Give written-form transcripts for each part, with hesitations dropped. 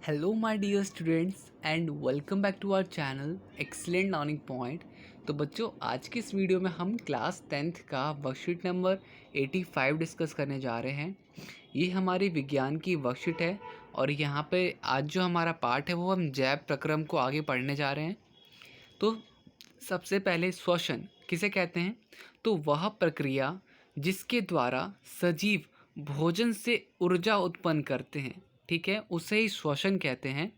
Hello my dear students and welcome back to our channel excellent learning point. तो बच्चों, आज की इस वीडियो में हम क्लास 10th का वर्कशीट नंबर 85 डिस्कस करने जा रहे हैं। ये हमारी विज्ञान की वर्कशीट है और यहाँ पे आज जो हमारा पार्ट है वो हम जैव प्रक्रम को आगे पढ़ने जा रहे हैं। तो सबसे पहले श्वसन किसे कहते हैं? तो वह प्रक्रिया जिसके द्वारा सजीव भोजन से ऊर्जा उत्पन्न करते हैं, ठीक है, उसे ही श्वसन कहते हैं।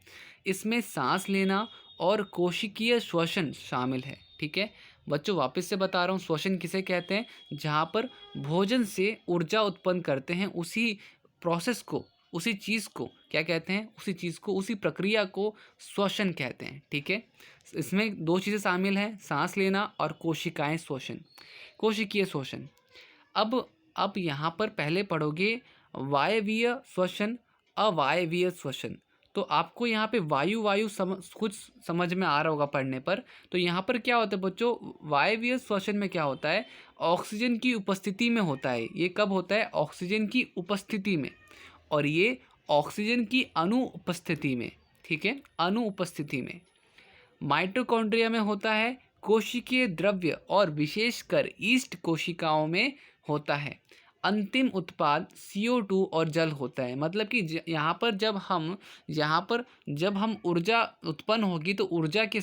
इसमें सांस लेना और कोशिकीय श्वसन शामिल है, ठीक है। बच्चों, वापस से बता रहा हूँ, श्वसन किसे कहते हैं? जहाँ पर भोजन से ऊर्जा उत्पन्न करते हैं, उसी प्रोसेस को, उसी चीज़ को क्या कहते हैं? उसी चीज़ को, उसी प्रक्रिया को श्वसन कहते हैं, ठीक है। इसमें दो चीज़ें शामिल हैं, सांस लेना और कोशिकाएं श्वसन, कोशिकीय श्वसन। अब यहाँ पर पहले पढ़ोगे वायवीय श्वसन, अवायवीय श्वसन। तो आपको यहाँ पे वायु वायु कुछ समझ में आ रहा होगा पढ़ने पर। तो यहाँ पर क्या होता है बच्चों? वायवीय श्वसन में क्या होता है? ऑक्सीजन की उपस्थिति में होता है। ये कब होता है? ऑक्सीजन की उपस्थिति में। और ये ऑक्सीजन की अनुपस्थिति में, ठीक है, अनुपस्थिति में। माइटोकॉन्ड्रिया में होता है, कोशिकीय द्रव्य और विशेषकर ईस्ट कोशिकाओं में होता है। अंतिम उत्पाद CO2 और जल होता है। मतलब कि यहाँ पर जब हम ऊर्जा उत्पन्न होगी तो ऊर्जा के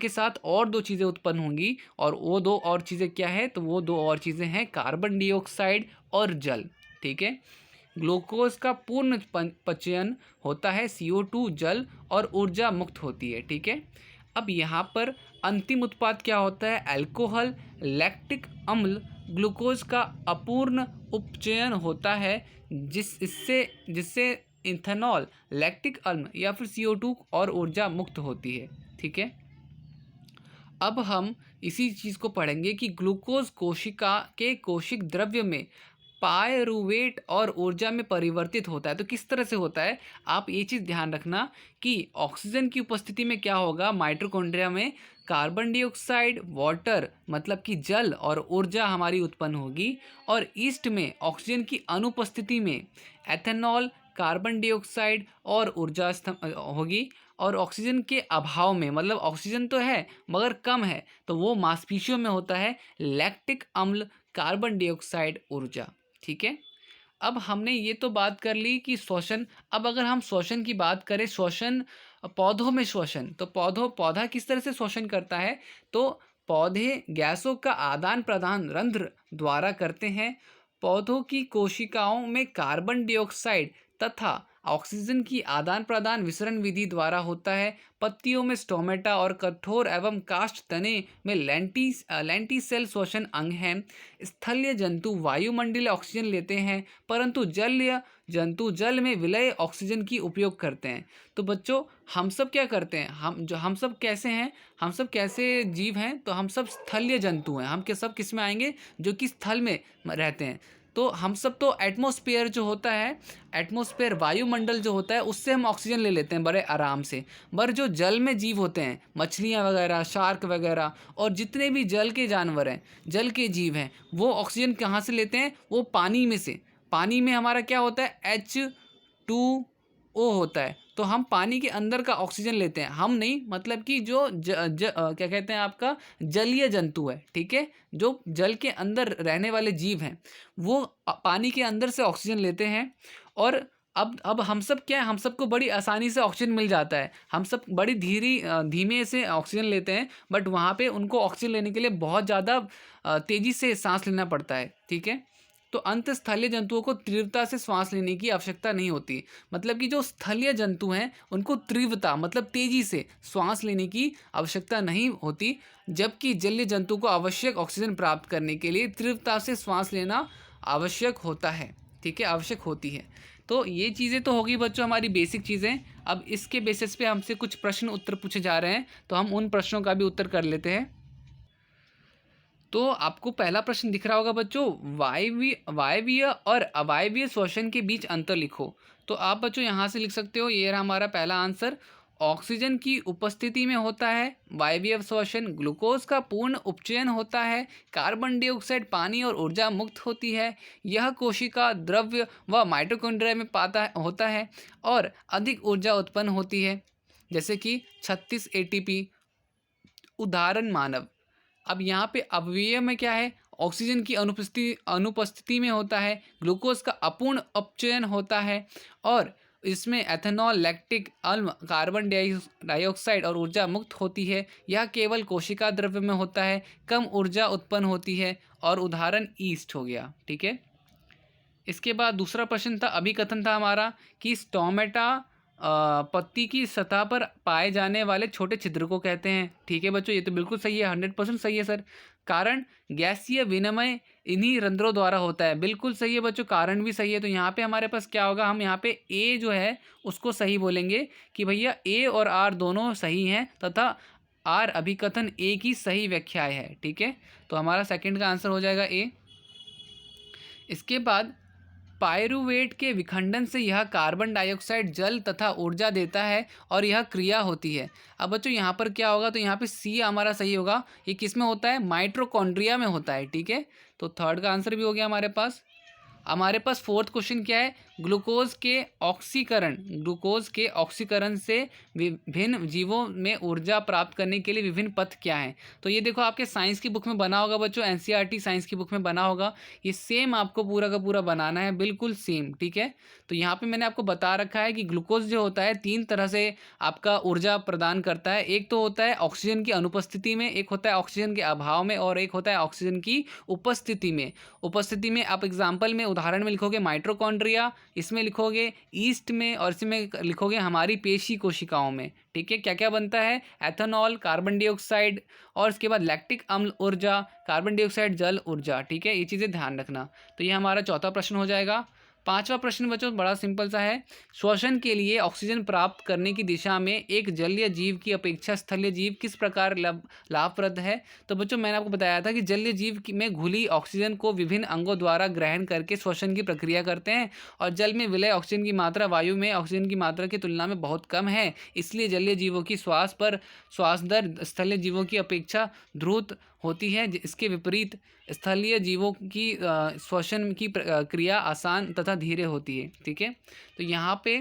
साथ और दो चीज़ें उत्पन्न होंगी, और वो दो और चीज़ें क्या है? तो वो दो और चीज़ें हैं कार्बन डाइऑक्साइड और जल, ठीक है। ग्लूकोज का पूर्ण पचयन होता है, CO2 जल और ऊर्जा मुक्त होती है, ठीक है। अब यहाँ पर अंतिम उत्पाद क्या होता है? अल्कोहल, लैक्टिक अम्ल, ग्लूकोज का अपूर्ण उपचयन होता है, जिससे इथेनॉल, लैक्टिक अम्ल या फिर CO2 और ऊर्जा मुक्त होती है, ठीक है। अब हम इसी चीज़ को पढ़ेंगे कि ग्लूकोज कोशिका के कोशिक द्रव्य में पायरुवेट और ऊर्जा में परिवर्तित होता है। तो किस तरह से होता है? आप ये चीज़ ध्यान रखना कि ऑक्सीजन की उपस्थिति में क्या होगा? माइटोकॉन्ड्रिया में कार्बन डाइऑक्साइड, वाटर मतलब कि जल और ऊर्जा हमारी उत्पन्न होगी, और ईस्ट में ऑक्सीजन की अनुपस्थिति में एथेनॉल, कार्बन डाइऑक्साइड और ऊर्जा होगी। और ऑक्सीजन के अभाव में, मतलब ऑक्सीजन तो है मगर कम है, तो वो मांसपेशियों में होता है लैक्टिक अम्ल, कार्बन डाइऑक्साइड, ऊर्जा, ठीक है। अब हमने ये तो बात कर ली कि श्वसन। अब अगर हम श्वसन की बात करें, श्वसन पौधों में श्वसन, तो पौधा किस तरह से श्वसन करता है? तो पौधे गैसों का आदान प्रदान रंध्र द्वारा करते हैं। पौधों की कोशिकाओं में कार्बन डाइऑक्साइड तथा ऑक्सीजन की आदान प्रदान विसरण विधि द्वारा होता है। पत्तियों में स्टोमेटा और कठोर एवं काष्ठ तने में लेंटिसेल श्वसन अंग हैं। स्थलीय जंतु वायुमंडलीय ऑक्सीजन लेते हैं, परंतु जलीय जंतु जल में विलय ऑक्सीजन की उपयोग करते हैं। तो बच्चों, हम सब क्या करते हैं? हम सब कैसे हैं? हम सब कैसे जीव हैं? तो हम सब स्थलीय जंतु हैं। हम सब किस में आएंगे? जो कि स्थल में रहते हैं। तो हम सब तो एटमॉस्फेयर जो होता है, एटमॉस्फेयर वायुमंडल जो होता है, उससे हम ऑक्सीजन ले लेते हैं बड़े आराम से। पर जो जल में जीव होते हैं, मछलियाँ वगैरह, शार्क वगैरह, और जितने भी जल के जानवर हैं, जल के जीव हैं, वो ऑक्सीजन कहाँ से लेते हैं? वो पानी में से। पानी में हमारा क्या होता है? H2O होता है। तो हम पानी के अंदर का ऑक्सीजन लेते हैं, हम नहीं, मतलब कि जो क्या कहते हैं, आपका जलीय जंतु है, ठीक है, जो जल के अंदर रहने वाले जीव हैं, वो पानी के अंदर से ऑक्सीजन लेते हैं। और अब हम सब क्या है? हम सबको बड़ी आसानी से ऑक्सीजन मिल जाता है। हम सब बड़ी धीमे से ऑक्सीजन लेते हैं, बट वहाँ पे उनको ऑक्सीजन लेने के लिए बहुत ज़्यादा तेज़ी से सांस लेना पड़ता है, ठीक है। तो अंतस्थलीय जंतुओं को तीव्रता से श्वास लेने की आवश्यकता नहीं होती। मतलब कि जो स्थलीय जंतु हैं उनको तीव्रता मतलब तेजी से श्वास लेने की आवश्यकता नहीं होती, जबकि जलीय जंतु को आवश्यक ऑक्सीजन प्राप्त करने के लिए तीव्रता से श्वास लेना आवश्यक होता है, ठीक है, आवश्यक होती है। तो ये चीज़ें तो होगी बच्चों हमारी बेसिक चीज़ें। अब इसके बेसिस पे हमसे कुछ प्रश्न उत्तर पूछे जा रहे हैं, तो हम उन प्रश्नों का भी उत्तर कर लेते हैं। तो आपको पहला प्रश्न दिख रहा होगा बच्चों, वायवीय और अवायवीय श्वसन के बीच अंतर लिखो। तो आप बच्चों यहाँ से लिख सकते हो, ये रहा हमारा पहला आंसर। ऑक्सीजन की उपस्थिति में होता है वायवीय श्वसन, ग्लूकोज का पूर्ण उपचयन होता है, कार्बन डाइऑक्साइड, पानी और ऊर्जा मुक्त होती है, यह कोशिका द्रव्य व माइटोकॉन्ड्रिया में होता है और अधिक ऊर्जा उत्पन्न होती है, जैसे कि 36 ATP। उदाहरण मानव। अब यहाँ पे अवयव में क्या है, ऑक्सीजन की अनुपस्थिति में होता है, ग्लूकोज का अपूर्ण अपचयन होता है और इसमें एथेनॉल, लैक्टिक अम्ल, कार्बन डाइऑक्साइड और ऊर्जा मुक्त होती है। यह केवल कोशिका द्रव्य में होता है, कम ऊर्जा उत्पन्न होती है और उदाहरण ईस्ट हो गया। ठीक है। इसके बाद दूसरा प्रश्न था, अभिकथन था हमारा कि स्टोमेटा पत्ती की सतह पर पाए जाने वाले छोटे छिद्र को कहते हैं। ठीक है बच्चों, ये तो बिल्कुल सही है, 100% सही है सर। कारण गैसीय विनिमय इन्हीं रंध्रों द्वारा होता है, बिल्कुल सही है बच्चों, कारण भी सही है। तो यहाँ पे हमारे पास क्या होगा, हम यहाँ पे ए जो है उसको सही बोलेंगे कि भैया ए और आर दोनों सही हैं तथा आर अभिकथन ए की सही व्याख्या है। ठीक है, तो हमारा सेकंड का आंसर हो जाएगा ए। इसके बाद पायरुवेट के विखंडन से यह कार्बन डाइऑक्साइड, जल तथा ऊर्जा देता है और यह क्रिया होती है। अब बच्चों यहाँ पर क्या होगा, तो यहाँ पे सी हमारा सही होगा। ये किस में होता है, माइटोकॉन्ड्रिया में होता है। ठीक है, तो थर्ड का आंसर भी हो गया हमारे पास। हमारे पास फोर्थ क्वेश्चन क्या है, ग्लूकोज के ऑक्सीकरण से विभिन्न जीवों में ऊर्जा प्राप्त करने के लिए विभिन्न पथ क्या हैं। तो ये देखो आपके साइंस की बुक में बना होगा बच्चों, एनसीईआरटी साइंस की बुक में बना होगा। ये सेम आपको पूरा का पूरा बनाना है, बिल्कुल सेम। ठीक है, तो यहाँ पे मैंने आपको बता रखा है कि ग्लूकोज जो होता है 3 तरह से आपका ऊर्जा प्रदान करता है। एक तो होता है ऑक्सीजन की अनुपस्थिति में, एक होता है ऑक्सीजन के अभाव में और एक होता है ऑक्सीजन की उपस्थिति में। उपस्थिति में आप एग्जाम्पल में उदाहरण में लिखोगे माइटोकॉन्ड्रिया, इसमें लिखोगे ईस्ट में और इसमें लिखोगे हमारी पेशी कोशिकाओं में। ठीक है, क्या क्या बनता है, एथेनॉल, कार्बन डाइऑक्साइड और इसके बाद लैक्टिक अम्ल ऊर्जा, कार्बन डाइऑक्साइड, जल ऊर्जा। ठीक है, ये चीज़ें ध्यान रखना। तो ये हमारा चौथा प्रश्न हो जाएगा। पांचवा प्रश्न बच्चों बड़ा सिंपल सा है, श्वसन के लिए ऑक्सीजन प्राप्त करने की दिशा में एक जलीय जीव की अपेक्षा स्थलीय जीव किस प्रकार लाभप्रद है। तो बच्चों मैंने आपको बताया था कि जलीय जीव में घुली ऑक्सीजन को विभिन्न अंगों द्वारा ग्रहण करके श्वसन की प्रक्रिया करते हैं और जल में विलय ऑक्सीजन की मात्रा वायु में ऑक्सीजन की मात्रा की तुलना में बहुत कम है, इसलिए जलीय जीवों की श्वास दर स्थलीय जीवों की अपेक्षा द्रुत होती है। इसके विपरीत स्थलीय जीवों की श्वसन की क्रिया आसान तथा धीरे होती है। ठीक है, तो यहाँ पे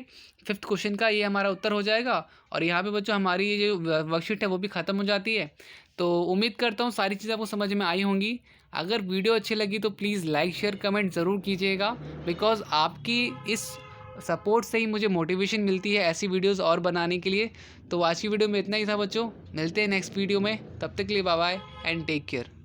फिफ्थ क्वेश्चन का ये हमारा उत्तर हो जाएगा और यहाँ पे बच्चों हमारी ये जो वर्कशीट है वो भी ख़त्म हो जाती है। तो उम्मीद करता हूँ सारी चीज़ें आपको समझ में आई होंगी। अगर वीडियो अच्छी लगी तो प्लीज़ लाइक शेयर कमेंट ज़रूर कीजिएगा, बिकॉज़ आपकी इस सपोर्ट से ही मुझे मोटिवेशन मिलती है ऐसी वीडियोस और बनाने के लिए। तो आज की वीडियो में इतना ही था बच्चों, मिलते हैं नेक्स्ट वीडियो में, तब तक के लिए bye bye and take care.